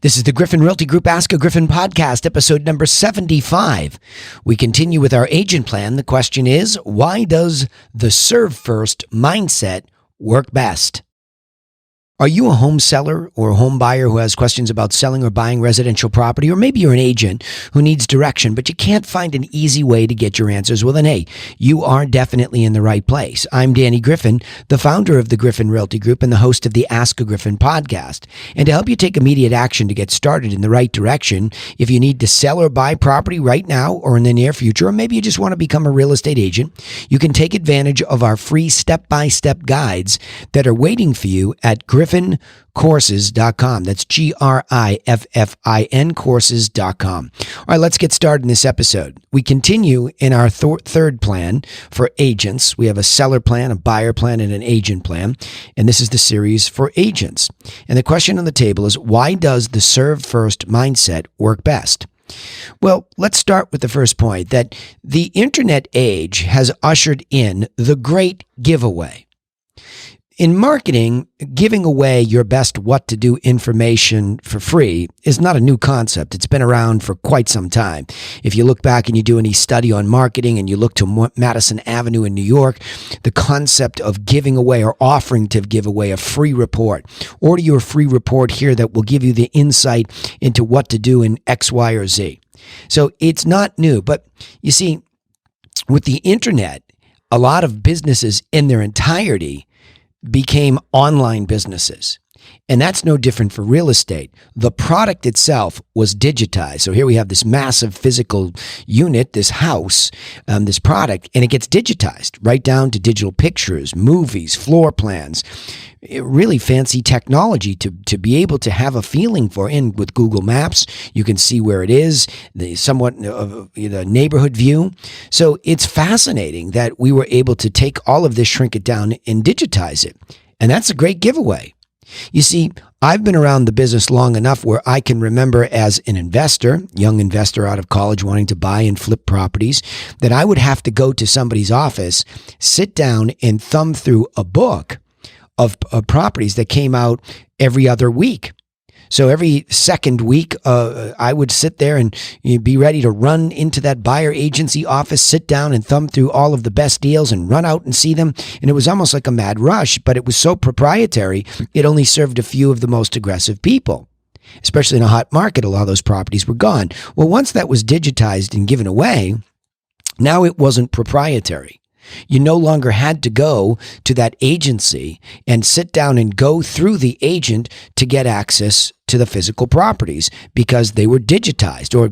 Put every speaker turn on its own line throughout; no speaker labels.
This is the Griffin Realty Group Ask-A-Griffin podcast, episode number 75. We continue with our agent plan. The question is, why does the serve first mindset work best? Are you a home seller or a home buyer who has questions about selling or buying residential property? Or maybe you're an agent who needs direction, but you can't find an easy way to get your answers. Well, then, hey, you are definitely in the right place. I'm Danny Griffin, the founder of the Griffin Realty Group and the host of the Ask-A-Griffin podcast. And to help you take immediate action to get started in the right direction, if you need to sell or buy property right now or in the near future, or maybe you just want to become a real estate agent, you can take advantage of our free step-by-step guides that are waiting for you at griffincourses.com. That's GRIFFIN courses.com. All right, let's get started in this episode. We continue in our third plan for agents. We have a seller plan, a buyer plan, and an agent plan. And this is the series for agents. And the question on the table is, why does the serve first mindset work best? Well, let's start with the first point, that the internet age has ushered in the great giveaway. In marketing, giving away your best what to do information for free is not a new concept. It's been around for quite some time. If you look back and you do any study on marketing and you look to Madison Avenue in New York, the concept of giving away or offering to give away a free report. Order your free report here that will give you the insight into what to do in X, Y, or Z. So it's not new. But you see, with the internet, a lot of businesses in their entirety became online businesses. And that's no different for real estate. The product itself was digitized. So here we have this massive physical unit, this house, this product, and it gets digitized right down to digital pictures, movies, floor plans, really fancy technology to be able to have a feeling for. And with Google Maps, you can see where it is, the somewhat the neighborhood view. So it's fascinating that we were able to take all of this, shrink it down, and digitize it. And that's a great giveaway. You see, I've been around the business long enough where I can remember as an investor, young investor out of college wanting to buy and flip properties, that I would have to go to somebody's office, sit down and thumb through a book of properties that came out every other week. So every second week, I would sit there and be ready to run into that buyer agency office, sit down and thumb through all of the best deals and run out and see them. And it was almost like a mad rush, but it was so proprietary, it only served a few of the most aggressive people. Especially in a hot market, a lot of those properties were gone. Well, once that was digitized and given away, now it wasn't proprietary. You no longer had to go to that agency and sit down and go through the agent to get access to the physical properties because they were digitized, or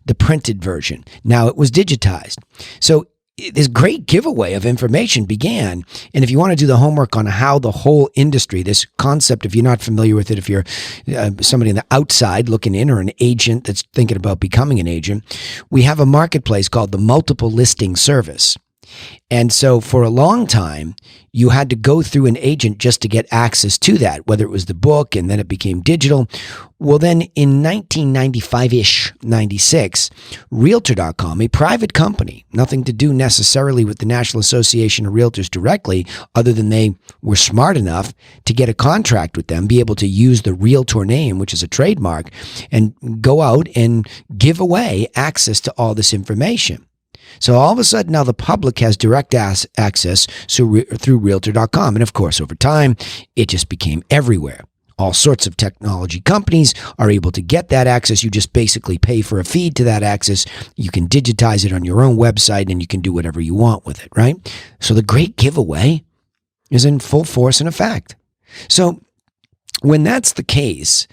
the printed version. Now it was digitized. So this great giveaway of information began. And if you want to do the homework on how the whole industry, this concept, if you're not familiar with it, if you're somebody on the outside looking in or an agent that's thinking about becoming an agent, we have a marketplace called the multiple listing service. And so for a long time, you had to go through an agent just to get access to that, whether it was the book and then it became digital. Well, then in 1995-ish, 96, Realtor.com, a private company, nothing to do necessarily with the National Association of Realtors directly, other than they were smart enough to get a contract with them, be able to use the Realtor name, which is a trademark, and go out and give away access to all this information. So all of a sudden now the public has direct access through Realtor.com. And of course, over time, it just became everywhere. All sorts of technology companies are able to get that access. You just basically pay for a feed to that access. You can digitize it on your own website and you can do whatever you want with it, right? So the great giveaway is in full force and effect. So when that's the case,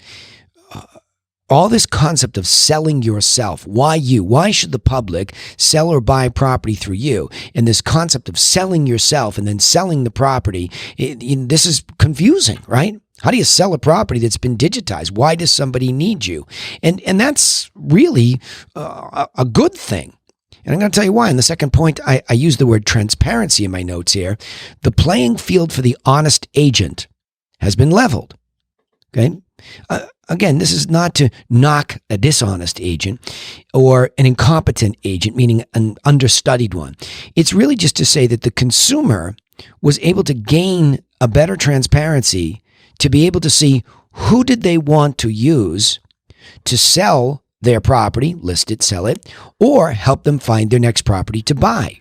all this concept of selling yourself, why you? Why should the public sell or buy property through you? And this concept of selling yourself and then selling the property, this is confusing, right? How do you sell a property that's been digitized? Why does somebody need you? And that's really a good thing. And I'm going to tell you why. In the second point, I use the word transparency in my notes here. The playing field for the honest agent has been leveled. Okay? Again, this is not to knock a dishonest agent or an incompetent agent, meaning an understudied one. It's really just to say that the consumer was able to gain a better transparency to be able to see who did they want to use to sell their property, list it, sell it, or help them find their next property to buy.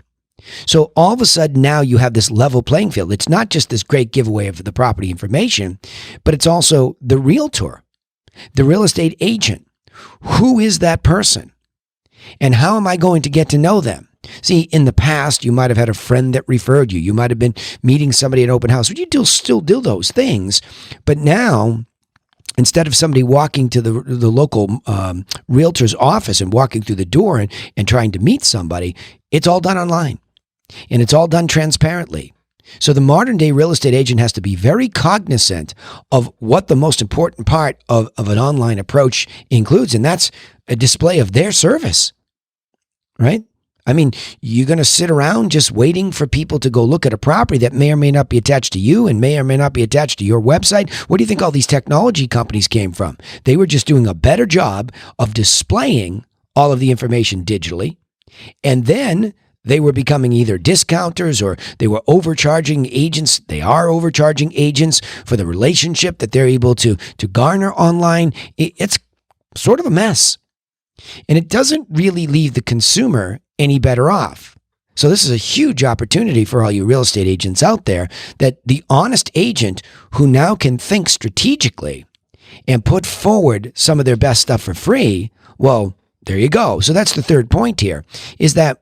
So all of a sudden now you have this level playing field. It's not just this great giveaway of the property information, but it's also the realtor, the real estate agent. Who is that person? And how am I going to get to know them? See, in the past, you might have had a friend that referred you. You might have been meeting somebody at open house. You still do those things. But now, instead of somebody walking to the local realtor's office and walking through the door and trying to meet somebody, it's all done online. And it's all done transparently. So the modern day real estate agent has to be very cognizant of what the most important part of an online approach includes, and that's a display of their service, right? I mean, you're going to sit around just waiting for people to go look at a property that may or may not be attached to you and may or may not be attached to your website. Where do you think all these technology companies came from? They were just doing a better job of displaying all of the information digitally, and then they were becoming either discounters or they were overcharging agents. They are overcharging agents for the relationship that they're able to garner online. It's sort of a mess. And it doesn't really leave the consumer any better off. So this is a huge opportunity for all you real estate agents out there, that the honest agent who now can think strategically and put forward some of their best stuff for free, well, there you go. So that's the third point here, is that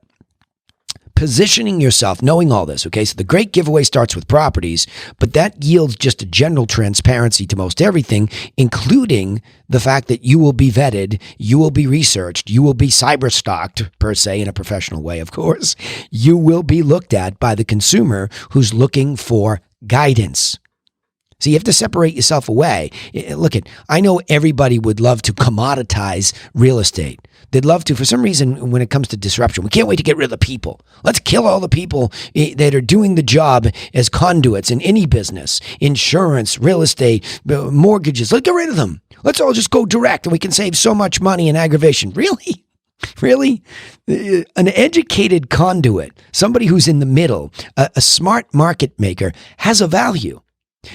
positioning yourself, knowing all this, okay? So the great giveaway starts with properties, but that yields just a general transparency to most everything, including the fact that you will be vetted, you will be researched, you will be cyber stalked, per se, in a professional way, of course. You will be looked at by the consumer who's looking for guidance. So you have to separate yourself away. Look, I know everybody would love to commoditize real estate. They'd love to. For some reason, when it comes to disruption, we can't wait to get rid of the people. Let's kill all the people that are doing the job as conduits in any business, insurance, real estate, mortgages. Let's get rid of them. Let's all just go direct and we can save so much money and aggravation. Really? Really? An educated conduit, somebody who's in the middle, a smart market maker, has a value.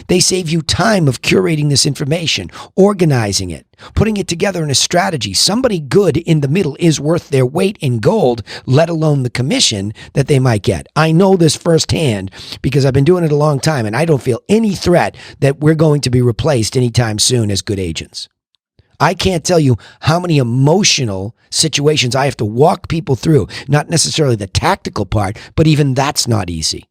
They save you time of curating this information, organizing it, putting it together in a strategy. Somebody good in the middle is worth their weight in gold, let alone the commission that they might get. I know this firsthand because I've been doing it a long time, and I don't feel any threat that we're going to be replaced anytime soon as good agents. I can't tell you how many emotional situations I have to walk people through, not necessarily the tactical part, but even that's not easy.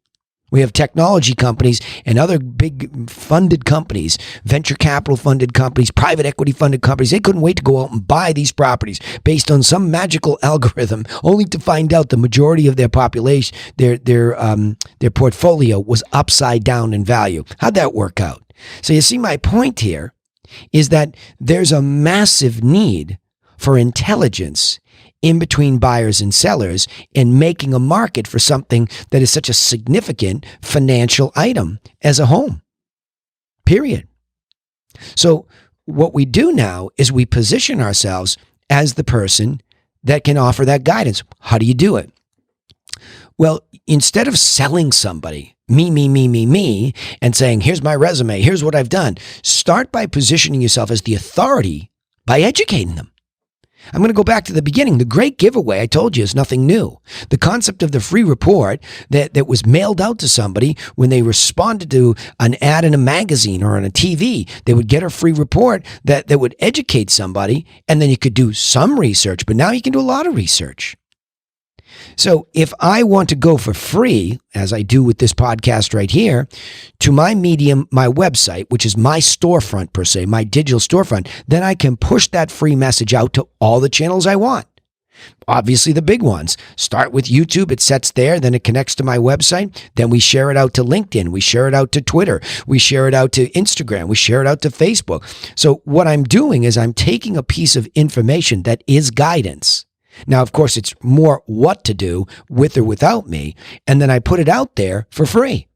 We have technology companies and other big funded companies, venture capital funded companies, private equity funded companies. They couldn't wait to go out and buy these properties based on some magical algorithm, only to find out the majority of their population, their portfolio was upside down in value. How'd that work out? So you see, my point here is that there's a massive need for intelligence in between buyers and sellers and making a market for something that is such a significant financial item as a home. Period. So what we do now is we position ourselves as the person that can offer that guidance. How do you do it? Well, instead of selling somebody, me, and saying, here's my resume, here's what I've done, start by positioning yourself as the authority by educating them. I'm going to go back to the beginning. The great giveaway, I told you, is nothing new. The concept of the free report that was mailed out to somebody when they responded to an ad in a magazine or on a TV, they would get a free report that would educate somebody, and then you could do some research, but now you can do a lot of research. So if I want to go for free, as I do with this podcast right here, to my medium, my website, which is my storefront per se, my digital storefront, then I can push that free message out to all the channels I want. Obviously the big ones. Start with YouTube. It sets there. Then it connects to my website. Then we share it out to LinkedIn. We share it out to Twitter. We share it out to Instagram. We share it out to Facebook. So what I'm doing is I'm taking a piece of information that is guidance. Now, of course, it's more what to do with or without me, and then I put it out there for free.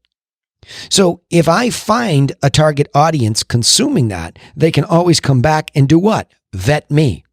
So if I find a target audience consuming that, they can always come back and do what? Vet me.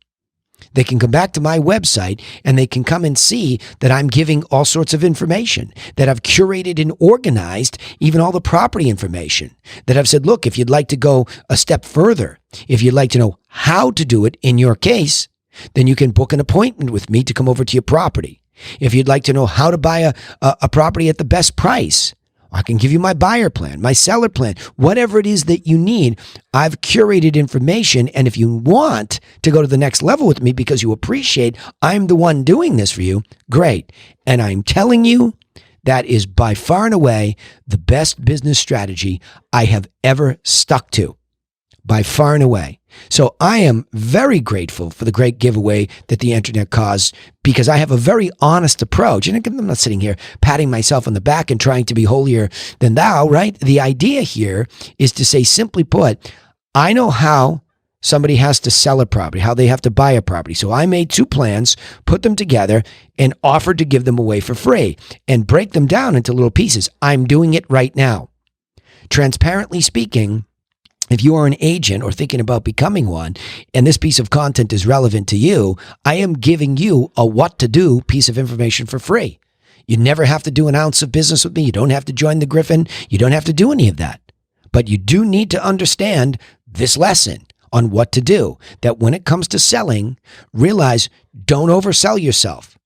They can come back to my website and they can come and see that I'm giving all sorts of information, that I've curated and organized even all the property information, that I've said, look, if you'd like to go a step further, if you'd like to know how to do it in your case, then you can book an appointment with me to come over to your property. If you'd like to know how to buy a property at the best price, I can give you my buyer plan, my seller plan, whatever it is that you need. I've curated information. And if you want to go to the next level with me because you appreciate I'm the one doing this for you, great. And I'm telling you, that is by far and away the best business strategy I have ever stuck to. By far and away. So I am very grateful for the great giveaway that the internet caused, because I have a very honest approach. And I'm not sitting here patting myself on the back and trying to be holier than thou, right? The idea here is to say, simply put, I know how somebody has to sell a property, how they have to buy a property. So I made 2 plans, put them together, and offered to give them away for free and break them down into little pieces. I'm doing it right now. Transparently speaking, if you are an agent or thinking about becoming one, and this piece of content is relevant to you, I am giving you a what to do piece of information for free. You never have to do an ounce of business with me. You don't have to join the Griffin. You don't have to do any of that. But you do need to understand this lesson on what to do. That when it comes to selling, realize don't oversell yourself.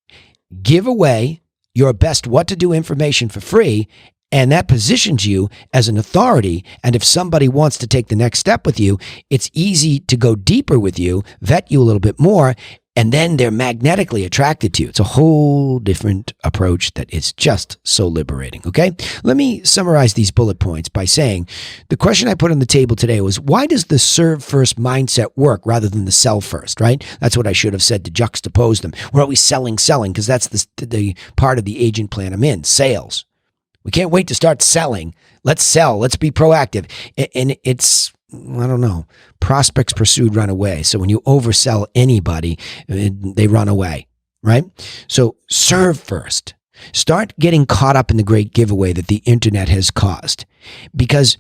Give away your best what to do information for free. And that positions you as an authority. And if somebody wants to take the next step with you, it's easy to go deeper with you, vet you a little bit more, and then they're magnetically attracted to you. It's a whole different approach that is just so liberating, okay? Let me summarize these bullet points by saying the question I put on the table today was, why does the serve first mindset work rather than the sell first, right? That's what I should have said to juxtapose them. We're always selling, because that's the part of the agent plan I'm in, sales. We can't wait to start selling. Let's sell. Let's be proactive. And it's, I don't know, prospects pursued run away. So when you oversell anybody, they run away, right? So serve first. Start getting caught up in the great giveaway that the internet has caused, because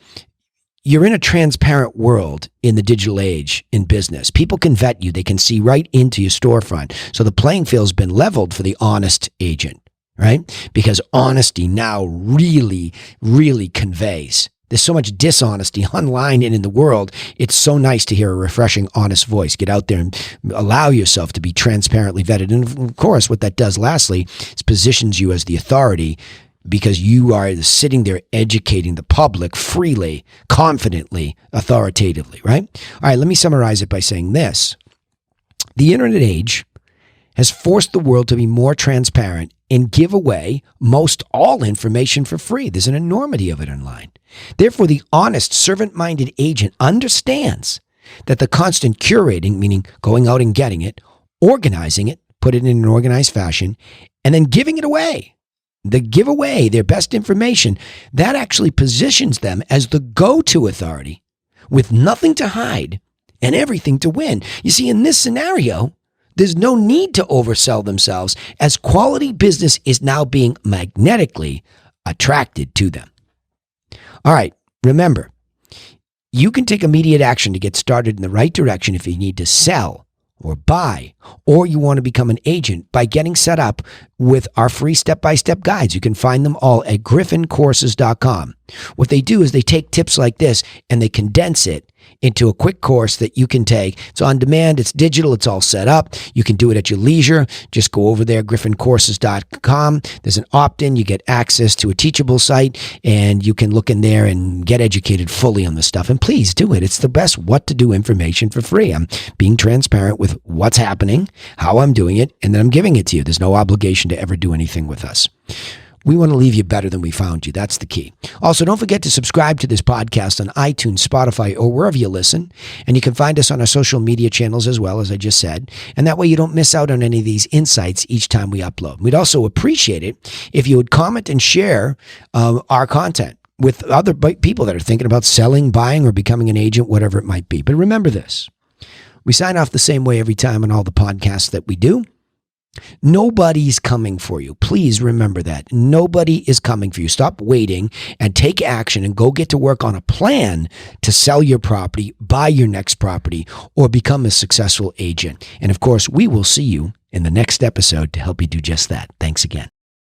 you're in a transparent world in the digital age in business. People can vet you. They can see right into your storefront. So the playing field's been leveled for the honest agent. Right? Because honesty now really, really conveys. There's so much dishonesty online and in the world. It's so nice to hear a refreshing, honest voice. Get out there and allow yourself to be transparently vetted. And of course, what that does lastly is positions you as the authority, because you are sitting there educating the public freely, confidently, authoritatively, right? All right, let me summarize it by saying this. The internet age has forced the world to be more transparent and give away most all information for free. There's an enormity of it online. Therefore, the honest, servant-minded agent understands that the constant curating, meaning going out and getting it, organizing it, put it in an organized fashion, and then giving it away, the giveaway, their best information, that actually positions them as the go-to authority with nothing to hide and everything to win. You see, in this scenario, there's no need to oversell themselves, as quality business is now being magnetically attracted to them. All right, remember, you can take immediate action to get started in the right direction if you need to sell or buy, or you want to become an agent by getting set up with our free step-by-step guides. You can find them all at griffincourses.com. What they do is they take tips like this and they condense it into a quick course that you can take. It's on demand, it's digital, it's all set up. You can do it at your leisure. Just go over there, griffincourses.com. There's an opt-in. You get access to a teachable site, and you can look in there and get educated fully on the stuff. And please do it. It's the best what to do information for free. I'm being transparent with what's happening, how I'm doing it, and then I'm giving it to you. There's no obligation to ever do anything with us. We want to leave you better than we found you. That's the key. Also, don't forget to subscribe to this podcast on iTunes, Spotify, or wherever you listen. And you can find us on our social media channels as well, as I just said. And that way you don't miss out on any of these insights each time we upload. We'd also appreciate it if you would comment and share our content with other people that are thinking about selling, buying, or becoming an agent, whatever it might be. But remember this. We sign off the same way every time on all the podcasts that we do. Nobody's coming for you. Please remember that. Nobody is coming for you. Stop waiting and take action and go get to work on a plan to sell your property, buy your next property, or become a successful agent. And of course, we will see you in the next episode to help you do just that. Thanks again.